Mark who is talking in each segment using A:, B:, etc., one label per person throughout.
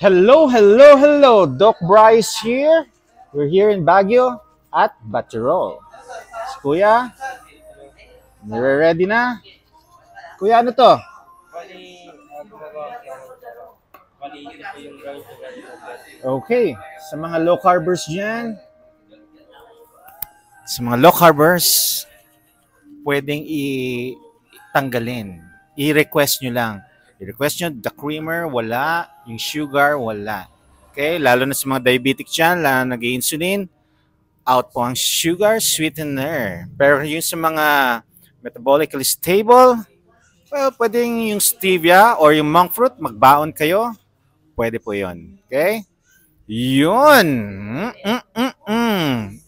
A: Hello, hello, hello. Doc Bryce here. We're here in Baguio at Baterol. Si Kuya, nire-ready na? Kuya, ano to?
B: Bali, gumagawa ako bali, ito po yung ground sugar yogurt.
A: Okay, sa mga low carbers dyan, sa mga low carbers, pwedeng tanggalin. I-request nyo lang. I-request nyo the creamer, wala. Yung sugar, wala. Okay, lalo na sa mga diabetic dyan, lalo na nag-insulin, out po ang sugar sweetener. Pero yung sa mga metabolically stable, well, pwedeng yung stevia or yung monk fruit, magbaon kayo. Pwede po yun. Okay? Yun!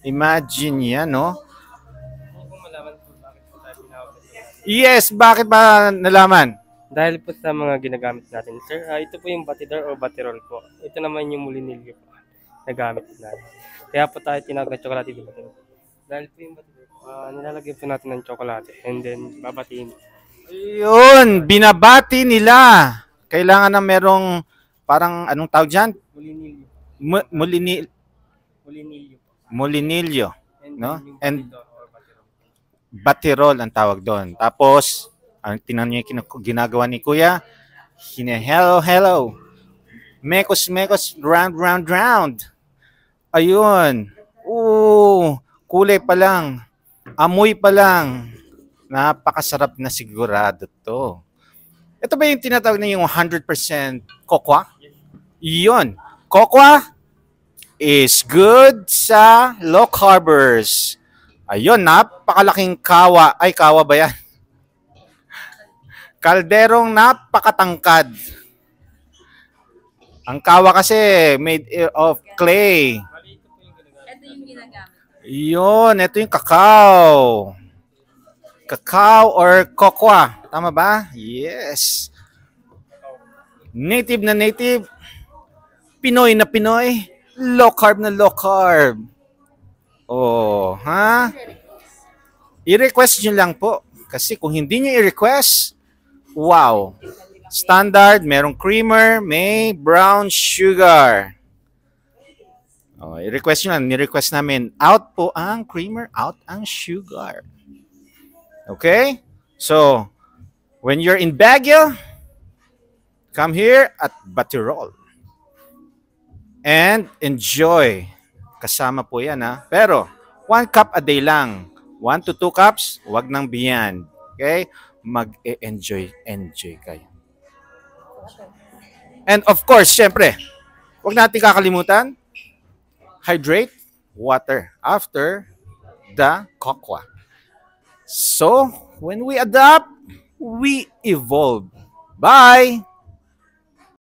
A: Imagine yan, no?
B: Hindi ko malaman po bakit po tayo tinawag ito.
A: Yes, bakit ba nalaman?
B: Dahil po sa mga ginagamit natin, sir, ito po yung batidor o batirol po. Ito naman yung mulinilyo po na gamit natin. Kaya po tayo tinawag na tsokolate di batirol. Dahil po yung batidor, nilalagyan po natin ng tsokolate and then babatiin.
A: Yun, binabati nila. Kailangan na merong parang anong tawag dyan?
B: Mulinilyo.
A: Mulinil,
B: Mulinilyo po.
A: mulinilyo.
B: And
A: No?
B: then yung
A: And
B: batidor or batirol.
A: batirol ang tawag doon. Tapos, ang tinan niyo yung ginagawa ni Kuya, hello, hello. Mekos, mekos, round, round, round. Ayun. Oo, kulay pa lang. Amoy pa lang. Napakasarap na sigurado to. Ito ba yung tinatawag na yung 100% kokwa? Yun. Kokwa is good sa low carbers. Ayun, napakalaking kawa. Ay, kawa ba yan? Kalderong napakatangkad. Ang kawa kasi made of clay.
B: Bali, ito po yung ginagamit.
C: Ito yung ginagamit.
A: Yun, ito yung kakao. Kakao or kokwa. Tama ba? Yes. Native na native. Pinoy na Pinoy. Low carb na low carb. Oh, ha? I-request nyo lang po. Kasi kung hindi nyo i-request, wow. Standard, merong creamer, may brown sugar. Oh, i-request nyo lang. Ni-request namin. Out po ang creamer, out ang sugar. Okay? So, when you're in Baguio, come here at Baterol. And enjoy. Kasama po yan, ha? Pero, 1 cup a day lang. 1 to 2 cups, wag nang beyond. Okay? Enjoy kayo. And of course, syempre, wag natin kakalimutan, hydrate water after the kokwa. So, when we adapt, we evolve. Bye!